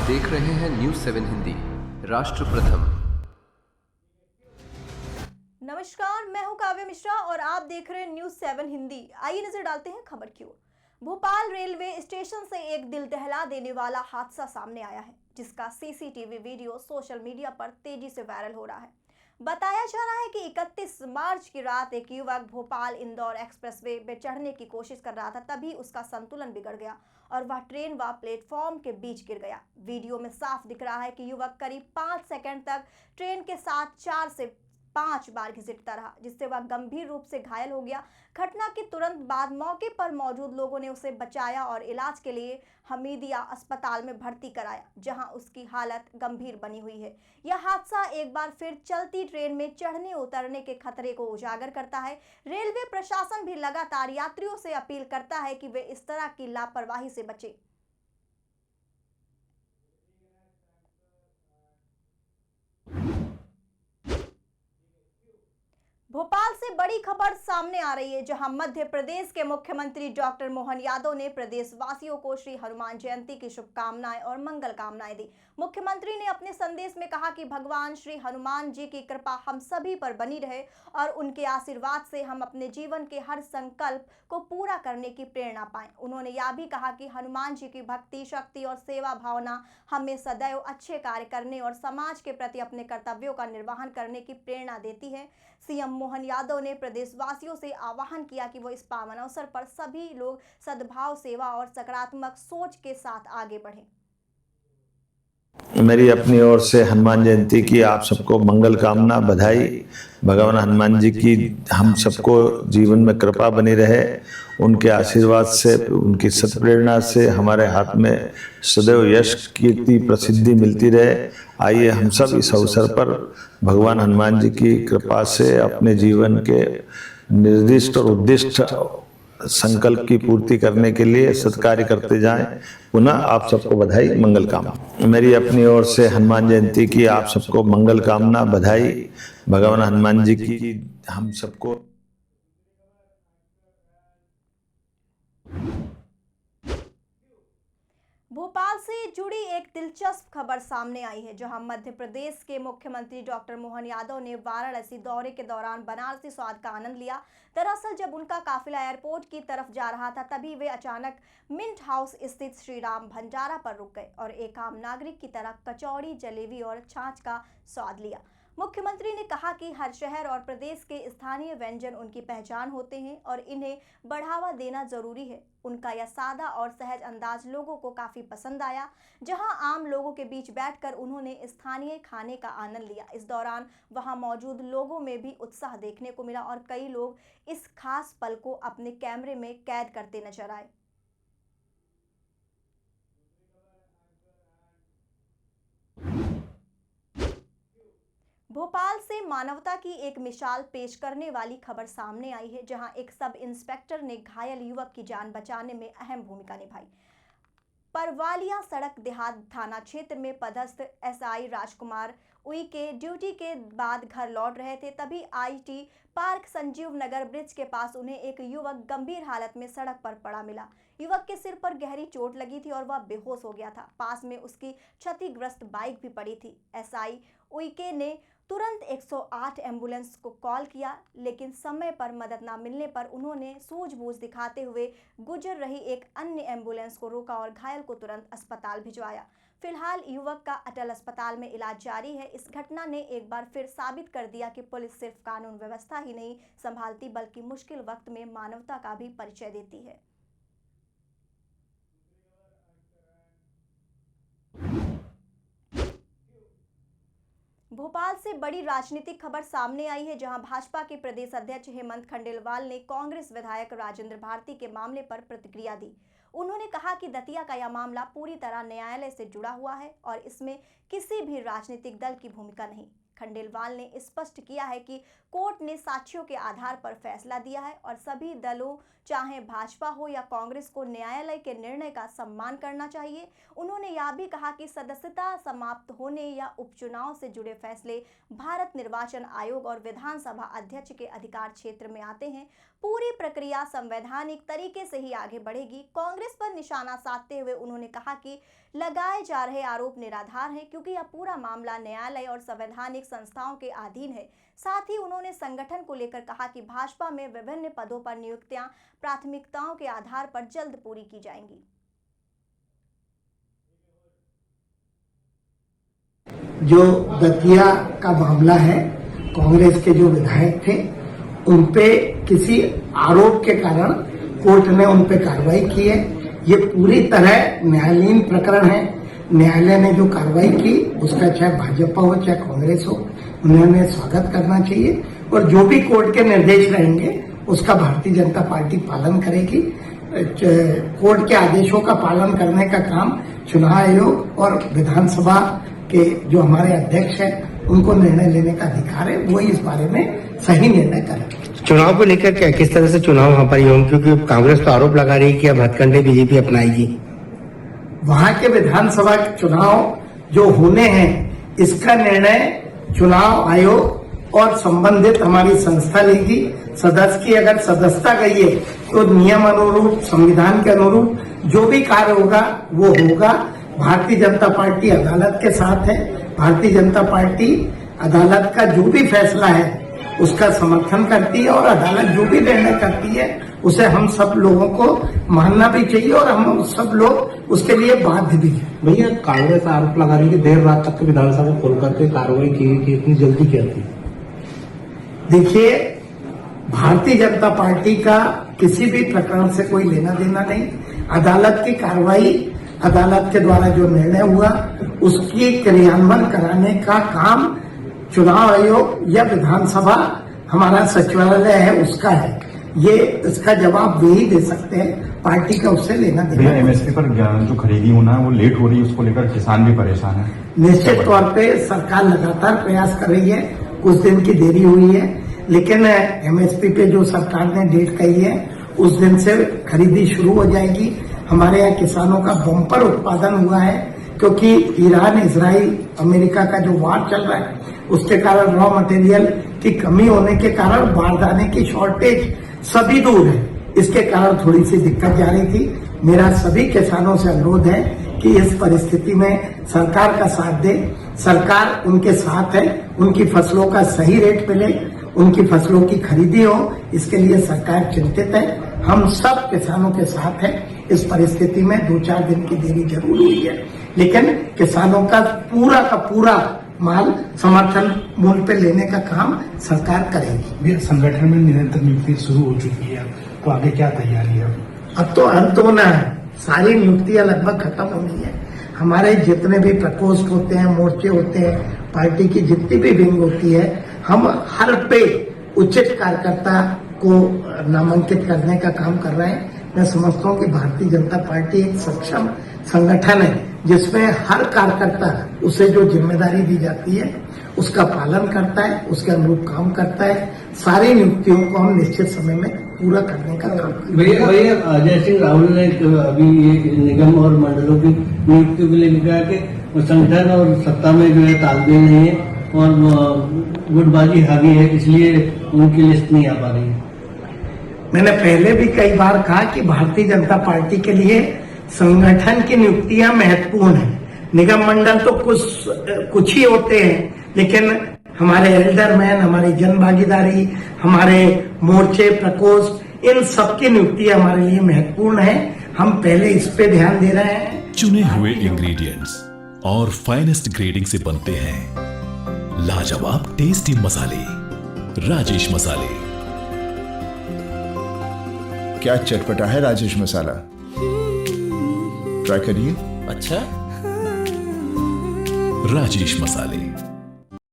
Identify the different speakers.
Speaker 1: देख रहे हैं न्यूज़ 7 हिंदी, राष्ट्र प्रथम।
Speaker 2: नमस्कार, मैं हूं काव्य मिश्रा और आप देख रहे हैं न्यूज़ 7 हिंदी। आइए नजर डालते हैं खबर की ओर। भोपाल रेलवे स्टेशन से एक दिल दहला देने वाला हादसा सामने आया है, जिसका सीसीटीवी वीडियो सोशल मीडिया पर तेजी से वायरल हो रहा है। बताया जा रहा है कि 31 मार्च की रात एक युवक भोपाल इंदौर एक्सप्रेसवे में चढ़ने की कोशिश कर रहा था, तभी उसका संतुलन बिगड़ गया और वह ट्रेन व प्लेटफॉर्म के बीच गिर गया। वीडियो में साफ दिख रहा है कि युवक करीब 5 सेकंड तक ट्रेन के साथ 4 से 5 बार घिसटता रहा, जिससे वह गंभीर रूप से घायल हो गया। घटना के तुरंत बाद मौके पर मौजूद लोगों ने उसे बचाया और इलाज के लिए हमीदिया अस्पताल में भर्ती कराया, जहां उसकी हालत गंभीर बनी हुई है। यह हादसा एक बार फिर चलती ट्रेन में चढ़ने उतरने के खतरे को उजागर करता है। रेलवे प्रशासन भी लगातार यात्रियों से अपील करता है कि वे इस तरह की लापरवाही से बचें। भोपाल से बड़ी खबर सामने आ रही है, जहां मध्य प्रदेश के मुख्यमंत्री डॉक्टर मोहन यादव ने प्रदेशवासियों को श्री हनुमान जयंती की शुभकामनाएं और मंगल कामनाएं दी। मुख्यमंत्री ने अपने संदेश में कहा कि भगवान श्री हनुमान जी की कृपा हम सभी पर बनी रहे और उनके आशीर्वाद से हम अपने जीवन के हर संकल्प को पूरा करने की प्रेरणा पाएं। उन्होंने यह भी कहा कि हनुमान जी की भक्ति, शक्ति और सेवा भावना हमें सदैव अच्छे कार्य करने और समाज के प्रति अपने कर्तव्यों का निर्वहन करने की प्रेरणा देती है। सीएम मोहन यादव ने प्रदेशवासियों से आह्वान किया कि वो इस पावन अवसर पर सभी लोग सद्भाव, सेवा और सकारात्मक सोच के साथ आगे बढ़ें।
Speaker 3: मेरी अपनी ओर से हनुमान जयंती की आप सबको मंगल कामना, बधाई। भगवान हनुमान जी की हम सबको जीवन में कृपा बनी रहे, उनके आशीर्वाद से, उनकी सत्प्रेरणा से हमारे हाथ में सदैव यश, कीर्ति, प्रसिद्धि मिलती रहे। आइए हम सब इस अवसर पर भगवान हनुमान जी की कृपा से अपने जीवन के निर्दिष्ट और उद्दिष्ट संकल्प की पूर्ति करने के लिए सत्कार्य करते जाएं। पुनः आप सबको बधाई, मंगल कामना। मेरी अपनी ओर से हनुमान जयंती की आप सबको मंगल कामना, बधाई। भगवान हनुमान जी की हम सबको।
Speaker 2: भोपाल से जुड़ी एक दिलचस्प खबर सामने आई है, जहां मध्य प्रदेश के मुख्यमंत्री डॉक्टर मोहन यादव ने वाराणसी दौरे के दौरान बनारसी स्वाद का आनंद लिया। दरअसल जब उनका काफिला एयरपोर्ट की तरफ जा रहा था, तभी वे अचानक मिंट हाउस स्थित श्री राम भंडारा पर रुक गए और एक आम नागरिक की तरह कचौड़ी, जलेबी और छाछ का स्वाद लिया। मुख्यमंत्री ने कहा कि हर शहर और प्रदेश के स्थानीय व्यंजन उनकी पहचान होते हैं और इन्हें बढ़ावा देना जरूरी है। उनका यह सादा और सहज अंदाज लोगों को काफी पसंद आया। जहां आम लोगों के बीच बैठकर उन्होंने स्थानीय खाने का आनंद लिया। इस दौरान वहां मौजूद लोगों में भी उत्साह देखने को मिला और कई लोग इस खास पल को अपने कैमरे में कैद करते नजर आए। भोपाल से मानवता की एक मिसाल पेश करने वाली खबर सामने आई है, जहां एक सब इंस्पेक्टर ने घायल युवक की जान बचाने में अहम भूमिका निभाई। परवालिया सड़क देहात थाना क्षेत्र में पदस्थ एसआई राजकुमार उइके ड्यूटी के बाद घर लौट रहे थे, तभी IT park Sanjeev Nagar bridge के पास उन्हें एक युवक गंभीर हालत में सड़क पर पड़ा मिला। युवक के सिर पर गहरी चोट लगी थी और वह बेहोश हो गया था। पास में उसकी क्षतिग्रस्त बाइक भी पड़ी थी। एसआई उइके ने तुरंत 108 एम्बुलेंस को कॉल किया, लेकिन समय पर मदद न मिलने पर उन्होंने सूझबूझ दिखाते हुए गुजर रही एक अन्य एम्बुलेंस को रोका और घायल को तुरंत अस्पताल भिजवाया। फिलहाल युवक का अटल अस्पताल में इलाज जारी है। इस घटना ने एक बार फिर साबित कर दिया कि पुलिस सिर्फ कानून व्यवस्था ही नहीं संभालती, बल्कि मुश्किल वक्त में मानवता का भी परिचय देती है। भोपाल से बड़ी राजनीतिक खबर सामने आई है, जहां भाजपा के प्रदेश अध्यक्ष हेमंत खंडेलवाल ने कांग्रेस विधायक राजेंद्र भारती के मामले पर प्रतिक्रिया दी। उन्होंने कहा कि दतिया का यह मामला पूरी तरह न्यायालय से जुड़ा हुआ है और इसमें किसी भी राजनीतिक दल की भूमिका नहीं। खंडेलवाल ने स्पष्ट किया है कि कोर्ट ने साक्ष्यों के आधार पर फैसला दिया है और सभी दलों चाहे भाजपा हो या कांग्रेस को न्यायालय के निर्णय का सम्मान करना चाहिए। उन्होंने यह भी कहा कि सदस्यता समाप्त होने या उपचुनाव से जुड़े फैसले भारत निर्वाचन आयोग और विधानसभा अध्यक्ष के अधिकार क्षेत्र में आते हैं। पूरी प्रक्रिया संवैधानिक तरीके से ही आगे बढ़ेगी। कांग्रेस पर निशाना साधते हुए उन्होंने कहा कि लगाए जा रहे आरोप निराधार हैं क्योंकि यह पूरा मामला न्यायालय और संवैधानिक संस्थाओं के अधीन है। साथ ही उन्होंने संगठन को लेकर कहा कि भाजपा में विभिन्न पदों पर नियुक्तियां प्राथमिकताओं के आधार पर जल्द पूरी की जाएंगी।
Speaker 4: जो दतिया का मामला है, कांग्रेस के जो विधायक थे उन पे किसी आरोप के कारण कोर्ट ने उन पे कार्रवाई की है। ये पूरी तरह न्यायालयीन प्रकरण है। न्यायालय ने जो कार्रवाई की उसका चाहे भाजपा हो चाहे कांग्रेस हो, उन्होंने स्वागत करना चाहिए और जो भी कोर्ट के निर्देश रहेंगे उसका भारतीय जनता पार्टी पालन करेगी। कोर्ट के आदेशों का पालन करने का काम चुनाव आयोग और विधानसभा के जो हमारे अध्यक्ष हैं उनको निर्णय लेने का अधिकार है, वो इस बारे में सही निर्णय करें।
Speaker 5: चुनाव को लेकर क्या किस तरह से चुनाव वहां पर होंगे, क्योंकि कांग्रेस तो आरोप लगा रही है कि अब हथकंडे बीजेपी अपनाएगी।
Speaker 4: वहां के विधानसभा चुनाव जो होने हैं इसका निर्णय चुनाव आयोग और संबंधित हमारी संस्था लेगी। सदस्य की अगर सदस्यता गई है तो नियम अनुरूप, संविधान के अनुरूप जो भी कार्य होगा वो होगा। भारतीय जनता पार्टी अदालत के साथ है। भारतीय जनता पार्टी अदालत का जो भी फैसला है उसका समर्थन करती है और अदालत जो भी निर्णय करती है उसे हम सब लोगों को मानना भी चाहिए और हम सब लोग उसके लिए बाध्य भी हैं।
Speaker 6: भैया, कांग्रेस आरोप लगा रही है कि देर रात तक विधानसभा खोल करके कार्रवाई की कि इतनी जल्दी क्या थी?
Speaker 4: देखिए, भारतीय जनता पार्टी का किसी भी प्रकरण से कोई लेना देना नहीं। अदालत की कार्रवाई, अदालत के द्वारा जो निर्णय हुआ उसकी क्रियान्वयन कराने का काम चुनाव आयोग या विधानसभा हमारा सचिवालय है उसका है। ये इसका जवाब वे ही दे सकते हैं, पार्टी का उससे लेना देना।
Speaker 7: एमएसपी पर जो खरीदी होना है वो लेट हो रही है, उसको लेकर किसान भी परेशान है।
Speaker 4: निश्चित तौर पे सरकार लगातार प्रयास कर रही है। कुछ दिन की देरी हुई है लेकिन एमएसपी पे जो सरकार ने डेट कही है उस दिन से खरीदी शुरू हो जाएगी। हमारे यहाँ किसानों का बम्पर उत्पादन हुआ है क्योंकि ईरान, इजराइल, अमेरिका का जो वार चल रहा है उसके कारण रॉ मटेरियल की कमी होने के कारण बारदाने की शॉर्टेज सभी दूर है। इसके कारण थोड़ी सी दिक्कत जा रही थी। मेरा सभी किसानों से अनुरोध है कि इस परिस्थिति में सरकार का साथ दे। सरकार उनके साथ है, उनकी फसलों का सही रेट मिले, उनकी फसलों की खरीदी हो, इसके लिए सरकार चिंतित है। हम सब किसानों के साथ हैं। इस परिस्थिति में 2-4 दिन की देरी जरूर हुई है लेकिन किसानों का पूरा माल समर्थन मूल्य पे लेने का काम सरकार करेगी।
Speaker 6: संगठन में निरंतर नियुक्ति शुरू हो चुकी है, तो आगे क्या तैयारी है?
Speaker 4: अब तो अंत होना है, सारी नियुक्तियां लगभग खत्म होनी है। हमारे जितने भी प्रकोष्ठ होते हैं, मोर्चे होते हैं, पार्टी की जितनी भी विंग होती है, हम हर पे उचित कार्यकर्ता को नामांकित करने का काम कर रहे हैं। मैं समझता हूँ कि भारतीय जनता पार्टी एक सक्षम संगठन है जिसमें हर कार्यकर्ता उसे जो जिम्मेदारी दी जाती है उसका पालन करता है, उसके अनुरूप काम करता है। सारी नियुक्तियों को हम निश्चित समय में पूरा करने का काम करते हैं।
Speaker 8: भैया, अजय सिंह राहुल ने अभी ये निगम और मंडलों की नियुक्तियों को लेकर कहा कि संगठन और सत्ता में जो है तालमेल नहीं है और गुटबाजी हावी है, इसलिए उनकी लिस्ट नहीं आ पा रही है।
Speaker 4: मैंने पहले भी कई बार कहा कि भारतीय जनता पार्टी के लिए संगठन की नियुक्तियां महत्वपूर्ण है। निगम मंडल तो कुछ ही होते हैं लेकिन हमारे एल्डरमैन, हमारी जन भागीदारी, हमारे मोर्चे, प्रकोष्ठ, इन सबकी नियुक्ति हमारे लिए महत्वपूर्ण है। हम पहले इस पे ध्यान दे रहे हैं।
Speaker 9: चुने हुए इंग्रेडिएंट्स और फाइनेस्ट ग्रेडिंग से बनते हैं लाजवाब टेस्टी मसाले, राजेश मसाले।
Speaker 10: क्या चटपटा है राजेश मसाला, ट्राई करिए।
Speaker 9: अच्छा, राजेश मसाले।